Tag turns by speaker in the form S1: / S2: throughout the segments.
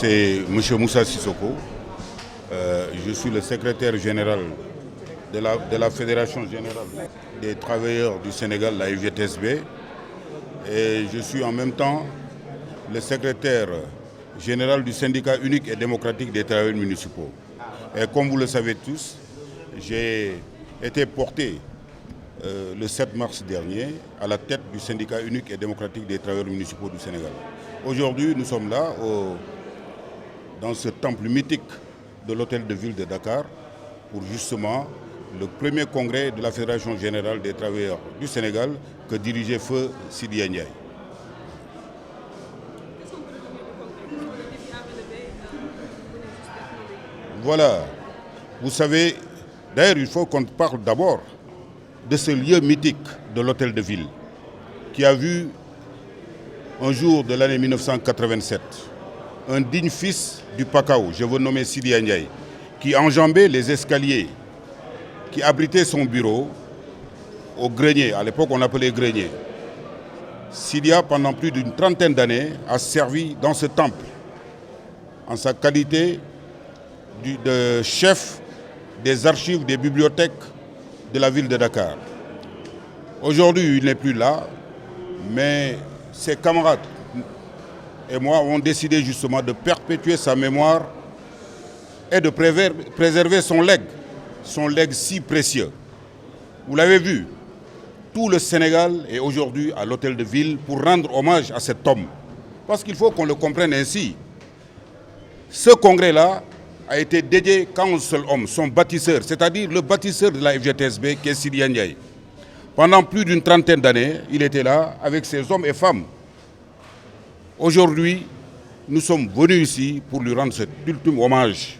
S1: c'est M. Moussa Sissoko. Je suis le secrétaire général de la Fédération générale des travailleurs du Sénégal, la FGTSB. Et je suis en même temps le secrétaire général du syndicat unique et démocratique des travailleurs municipaux. Et comme vous le savez tous, j'ai été porté le 7 mars dernier à la tête du syndicat unique et démocratique des travailleurs municipaux du Sénégal. Aujourd'hui, nous sommes là dans ce temple mythique de l'hôtel de ville de Dakar pour justement le premier congrès de la Fédération générale des travailleurs du Sénégal que dirigeait feu Sidya Ndiaye. Voilà, vous savez, d'ailleurs il faut qu'on parle d'abord de ce lieu mythique de l'hôtel de ville qui a vu un jour de l'année 1987 un digne fils du Pakao, je veux nommer Sidya Ndiaye, qui enjambait les escaliers, qui abritait son bureau au grenier, à l'époque on appelait grenier. Sidya, pendant plus d'une trentaine d'années, a servi dans ce temple en sa qualité de chef des archives des bibliothèques de la ville de Dakar. Aujourd'hui, il n'est plus là, mais ses camarades et moi avons décidé justement de perpétuer sa mémoire et de préserver son legs si précieux. Vous l'avez vu, tout le Sénégal est aujourd'hui à l'hôtel de ville pour rendre hommage à cet homme. Parce qu'il faut qu'on le comprenne ainsi. Ce congrès-là a été dédié qu'à un seul homme, son bâtisseur, c'est-à-dire le bâtisseur de la FGTSB, qui est Sidya Ndiaye. Pendant plus d'une trentaine d'années, il était là avec ses hommes et femmes. Aujourd'hui, nous sommes venus ici pour lui rendre cet ultime hommage.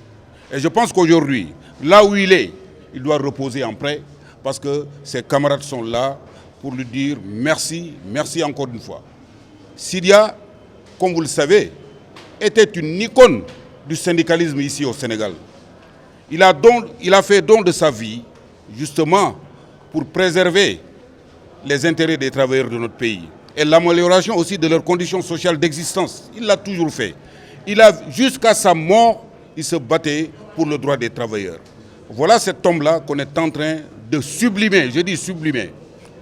S1: Et je pense qu'aujourd'hui, là où il est, il doit reposer en paix parce que ses camarades sont là pour lui dire merci, merci encore une fois. Sidya, comme vous le savez, était une icône du syndicalisme ici au Sénégal. Il a fait don de sa vie justement pour préserver les intérêts des travailleurs de notre pays et l'amélioration aussi de leurs conditions sociales d'existence. Il l'a toujours fait. Jusqu'à sa mort, il se battait pour le droit des travailleurs. Voilà cet homme-là qu'on est en train de sublimer, je dis sublimer,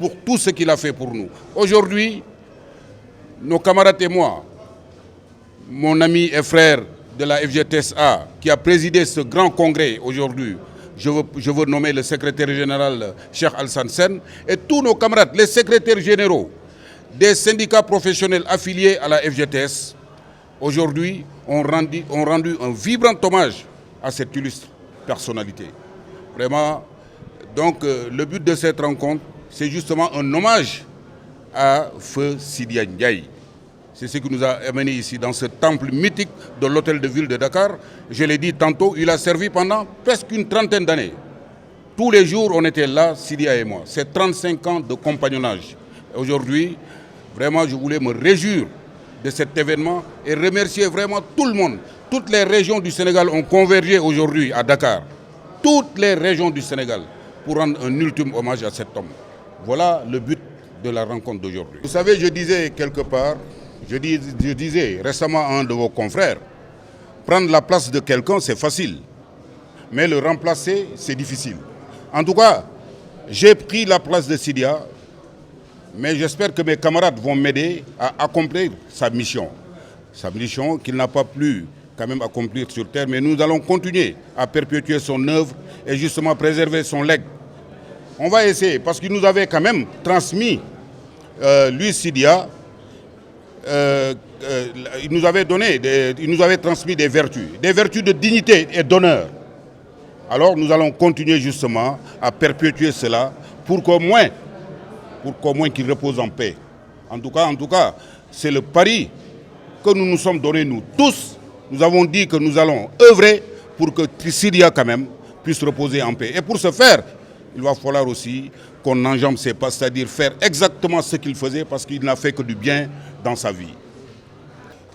S1: pour tout ce qu'il a fait pour nous. Aujourd'hui, nos camarades et moi, mon ami et frère de la FGTSA, qui a présidé ce grand congrès aujourd'hui, je veux nommer le secrétaire général Cheikh Alassane Sène, et tous nos camarades, les secrétaires généraux des syndicats professionnels affiliés à la FGTS, aujourd'hui ont rendu un vibrant hommage à cette illustre personnalité. Vraiment, donc le but de cette rencontre, c'est justement un hommage à feu Sidya Ndiaye. C'est ce qui nous a amenés ici, dans ce temple mythique de l'hôtel de ville de Dakar. Je l'ai dit tantôt, il a servi pendant presque une trentaine d'années. Tous les jours, on était là, Sidya et moi. C'est 35 ans de compagnonnage. Aujourd'hui, vraiment, je voulais me réjouir de cet événement et remercier vraiment tout le monde. Toutes les régions du Sénégal ont convergé aujourd'hui à Dakar. Toutes les régions du Sénégal pour rendre un ultime hommage à cet homme. Voilà le but de la rencontre d'aujourd'hui. Vous savez, je disais quelque part, je disais récemment à un de vos confrères, prendre la place de quelqu'un, c'est facile. Mais le remplacer, c'est difficile. En tout cas, j'ai pris la place de Sidya, mais j'espère que mes camarades vont m'aider à accomplir sa mission. Sa mission qu'il n'a pas pu quand même accomplir sur terre, mais nous allons continuer à perpétuer son œuvre et justement préserver son legs. On va essayer, parce qu'il nous avait quand même transmis, lui Sidya, il nous avait transmis des vertus de dignité et d'honneur. Alors nous allons continuer justement à perpétuer cela pour qu'au moins qu'il repose en paix. En tout cas, c'est le pari que nous nous sommes donnés nous tous. Nous avons dit que nous allons œuvrer pour que Sidya quand même puisse reposer en paix. Et pour ce faire, il va falloir aussi qu'on enjambe ses pas, c'est-à-dire faire exactement ce qu'il faisait parce qu'il n'a fait que du bien dans sa vie.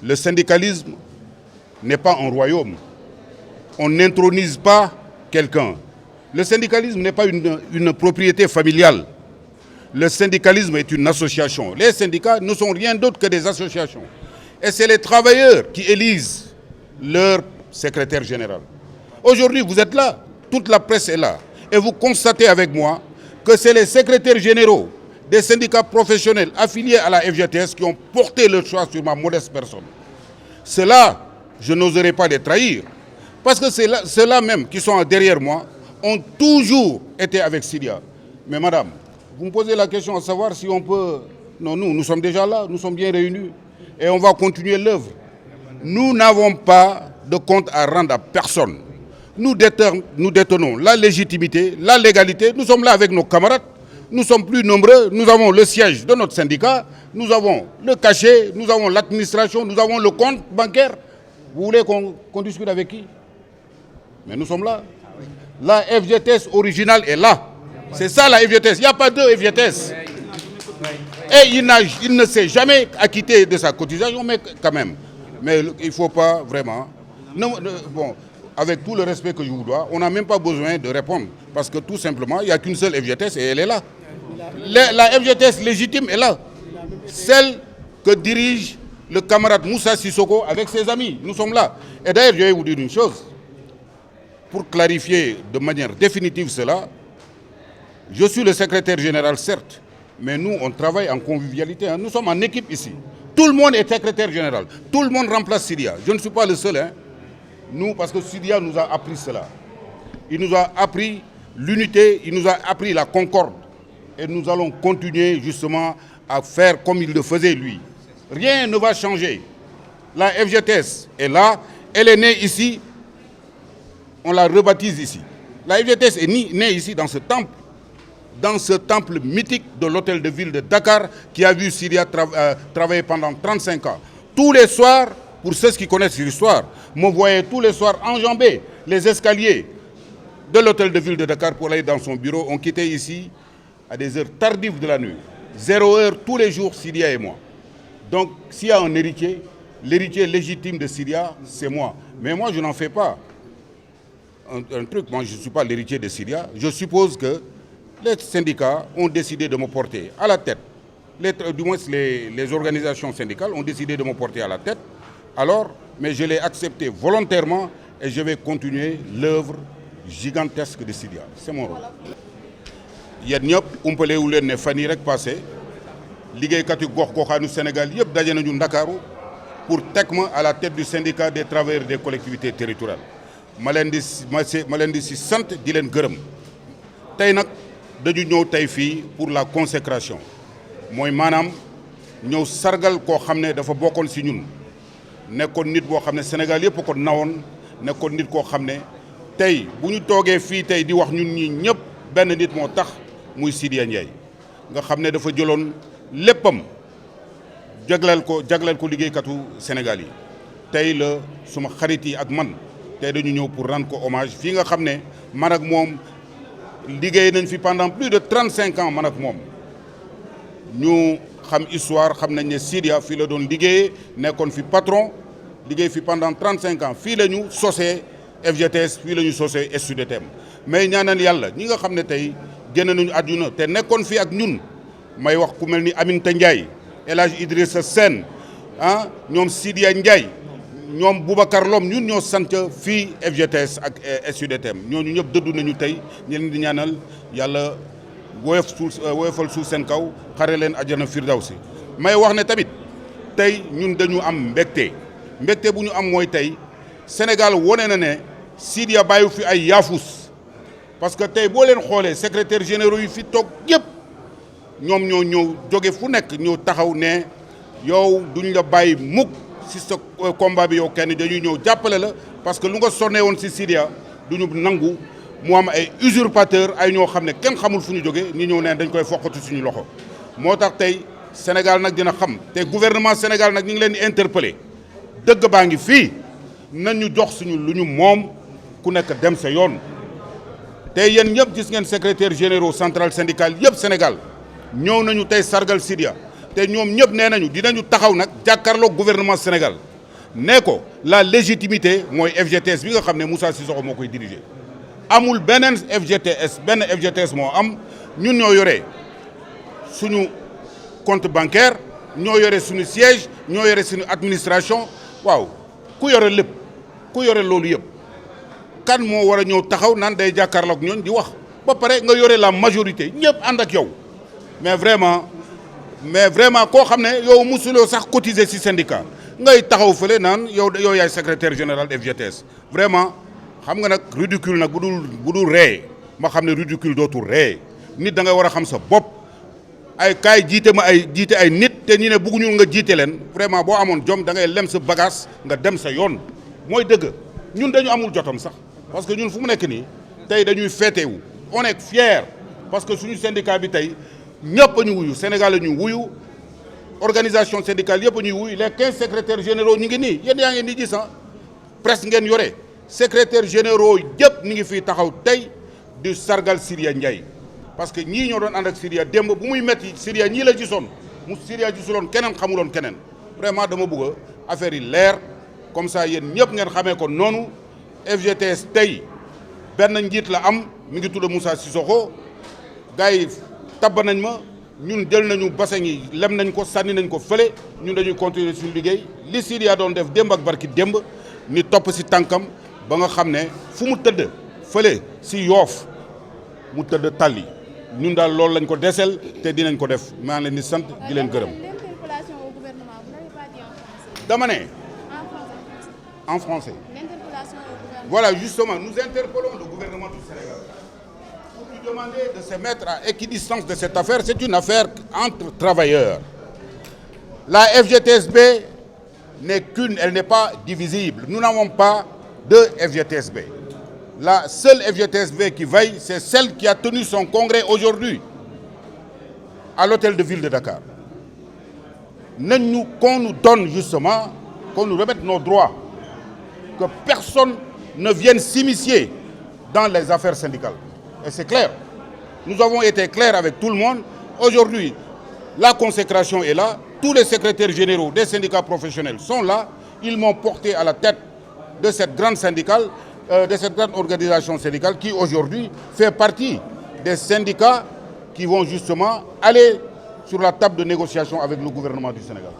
S1: Le syndicalisme n'est pas un royaume. On n'intronise pas quelqu'un. Le syndicalisme n'est pas une propriété familiale. Le syndicalisme est une association. Les syndicats ne sont rien d'autre que des associations. Et c'est les travailleurs qui élisent leur secrétaire général. Aujourd'hui, vous êtes là, toute la presse est là, et vous constatez avec moi que c'est les secrétaires généraux des syndicats professionnels affiliés à la FGTS qui ont porté leur choix sur ma modeste personne. Ceux-là, je n'oserais pas les trahir, parce que ceux-là même qui sont derrière moi ont toujours été avec Syria. Mais madame, vous me posez la question à savoir si on peut... Non, nous sommes déjà là, nous sommes bien réunis et on va continuer l'œuvre. Nous n'avons pas de compte à rendre à personne. Nous détenons la légitimité, la légalité. Nous sommes là avec nos camarades. Nous sommes plus nombreux. Nous avons le siège de notre syndicat. Nous avons le cachet. Nous avons l'administration. Nous avons le compte bancaire. Vous voulez qu'on discute avec qui? Mais nous sommes là. La FGTS originale est là. C'est ça la FGTS. Il n'y a pas deux FGTS. Et il ne s'est jamais acquitté de sa cotisation, mais quand même. Mais il ne faut pas vraiment... Non, bon, avec tout le respect que je vous dois, on n'a même pas besoin de répondre. Parce que tout simplement, il n'y a qu'une seule FGTS et elle est là. La FGTS légitime est là. Celle que dirige le camarade Moussa Sissoko avec ses amis. Nous sommes là. Et d'ailleurs, je vais vous dire une chose. Pour clarifier de manière définitive cela, je suis le secrétaire général, certes, mais nous, on travaille en convivialité. Nous sommes en équipe ici. Tout le monde est secrétaire général. Tout le monde remplace Syria. Je ne suis pas le seul. Hein. Nous, parce que Syria nous a appris cela. Il nous a appris l'unité, il nous a appris la concorde. Et nous allons continuer justement à faire comme il le faisait lui. Rien ne va changer. La FGTS est là, elle est née ici, on la rebaptise ici. La FGTS est née ici dans ce temple mythique de l'hôtel de ville de Dakar qui a vu Syria travailler pendant 35 ans. Tous les soirs, pour ceux qui connaissent l'histoire, me voyaient tous les soirs enjamber les escaliers de l'hôtel de ville de Dakar pour aller dans son bureau. On quittait ici à des heures tardives de la nuit. 0 heure tous les jours, Syria et moi. Donc, s'il y a un héritier, l'héritier légitime de Syria, c'est moi. Mais moi, je n'en fais pas un truc. Moi, je ne suis pas l'héritier de Syria. Je suppose que les syndicats ont décidé de me porter à la tête. Du moins, les organisations syndicales ont décidé de me porter à la tête. Alors, mais je l'ai accepté volontairement et je vais continuer l'œuvre gigantesque de Syria. C'est mon rôle. yéen ñëpp umpale wu leen ne fan yii rek passé liggéeykatu gox-goxaanu Sénégal yëpp daje nañu Ndakaaru pour teg ma à la tête du syndicat des travailleurs des collectivités territoriales ma leen di si sant di leen gërëm tey nag dañu ñëw tey fii pour la consécration mooy maanaam ñëw sargal koo xam ne dafa bokkoon si ñun nekkoon nit boo xam ne Sénégal yëpp ko nawoon nekkoon nit koo xam ne tey bu ñu toogee fii tey di wax ñun ñi ñëpp benn nit moo tax muy Sidya Ndiaye nga xam ne dafa jëloon léppam jagleel ko liggéeykatu Sénégal yi tey la suma xarit yi ak man tey dañu ñëw pour rendre ko hommage fii nga xam ne man ak moom liggéey nañ fi pendant plus de 35 ans man ak moom ñu xam histoire xam nañ ne Sidya fii la doon liggéeyee nekkoon fi patron liggéey fi pendant 35 ans fii la ñu sosee FGTS fii la ñu sosee SUDTM mais ñaanal yàlla ñi nga xam ne tey génn nañu àdduna te nekkoon fii ak ñun may wax ku mel ni Aminata Ndiaye El Hadj Idrissa Sène ah ñoom Sidya Ndiaye ñoom Boubacar Lom ñun ñoo sant fii FGTS ak SUDTM ñooñu ñëpp dëddu nañu tey ñu leen di ñaanal yàlla woyofal suuf seen kaw xare leen àjjana firdawsi may wax ne tamit tey ñun dañu am mbégte bu ñu am mooy tey Sénégal wone na ne Sidya bàyyi fi ay yaafus parce que tey boo leen xoolee secrétaire généraux yi fi toog yëpp ñoom ñoo ñëw jóge fu nekk ñëw taxaw ne yow duñ la bàyyi mukk si sa combat bi yow kenn dañuy ñëw jàppale la parce que lu nga sonné woon si Sidya duñu nangu mu am ay usurpateur ay ñoo xam ne kenn xamul fu ñu jóge ñu ñëw neen dañ koy foqatu suñu loxo moo tax tey Sénégal nag dina xam te gouvernement Sénégal nag ñu ngi leen di interpeller dëgg baa ngi fii nañu jox suñu lu ñu moom ku nekk dem sa yoon tey yéen ñëpp gis ngeen secrétaire généraux central syndical yëpp Sénégal ñëw nañu tey sargal Sidya te ñoom ñëpp nee nañu dinañu taxaw nag jàkkaarloo gouvernement Sénégal nee ko la légitimité mooy FGTS bi nga xam ne Moussa Sissoko moo koy diriger amul beneen FGTS moo am ñun ñoo yore suñu compte bancaire ñoo yore suñu siège ñoo yore suñu administration waaw ku yore lépp ku yore loolu yëpp kan moo war a ñëw taxaw naan day jàkkaarloog ñooñ di wax ba pare nga yore la majorité ñëpp ànd ak yow mais vraiment koo xam ne yow musuloo sax cotiser ci syndicat ngay taxaw fële naan yow yaay secrétaire général FGTS vraiment xam nga nag ridicule nag bu dul ree ma xam ne ridicule dootul ree nit da ngay war a xam sa bopp ay kaay jiite ay nit te ñi ne bëgguñu nga jiite leen vraiment boo amoon jom da ngay lem sa bagage nga dem sa yoon mooy dëgg ñun dañu amul jotam sax parce que ñun fu mu nekk nii tey dañuy féetewu on est fier parce que suñu syndicat bi tey ñëpp a ñu wuyu Sénégal la ñu wuyu organisation syndicale yëpp a ñuy wuyu les 15 secrétaires généraux ñu ngi nii yéen yaa ngeen di gis presse ngeen yore secrétaires généraux yëpp ñu ngi fii taxaw tey di sargal Siria Ndiaye parce que ñii ñoo doon ànd ak Siria démb bu muy metti Siria ñii la gisoon mu Siria gisuloon keneen xamuloon keneen vraiment dama bëgg affaire yi leer comme ça yéen ñëpp ngeen xamee ko noonu FGTS tey benn njiit la am mi ngi tudd Moussa Sissoko gars yi tabb nañ ma ñun jël nañu bassin yi lem nañ ko sànni nañ ko fële ñun dañuy continuer suñu liggéey li Siria doon def démb ak barki démb ni topp si tànkam ba nga xam ne fu mu tëdd fële si Yoof mu tëdd Tali ñun daal loolu lañ ko desel te dinañ ko def maa ngi leen di sant di leen gërëm.
S2: L'interpellation au gouvernement, vous n'avez pas dit en français.
S1: dama ne.
S2: En français.
S1: En français.
S2: L'interpellation au gouvernement.
S1: Voilà, justement, nous interpellons le gouvernement du Sénégal pour lui demander de se mettre à équidistance de cette affaire. C'est une affaire entre travailleurs. La FGTSB n'est qu'une, elle n'est pas divisible. Nous n'avons pas deux FGTSB. La seule FGTSB qui veille, c'est celle qui a tenu son congrès aujourd'hui à l'hôtel de ville de Dakar. Qu'on nous donne justement, qu'on nous remette nos droits, que personne ne vienne s'immiscer dans les affaires syndicales. Et c'est clair. Nous avons été clairs avec tout le monde. Aujourd'hui, la consécration est là. Tous les secrétaires généraux des syndicats professionnels sont là. Ils m'ont porté à la tête de cette grande syndicale, de cette grande organisation syndicale qui aujourd'hui fait partie des syndicats qui vont justement aller sur la table de négociation avec le gouvernement du Sénégal.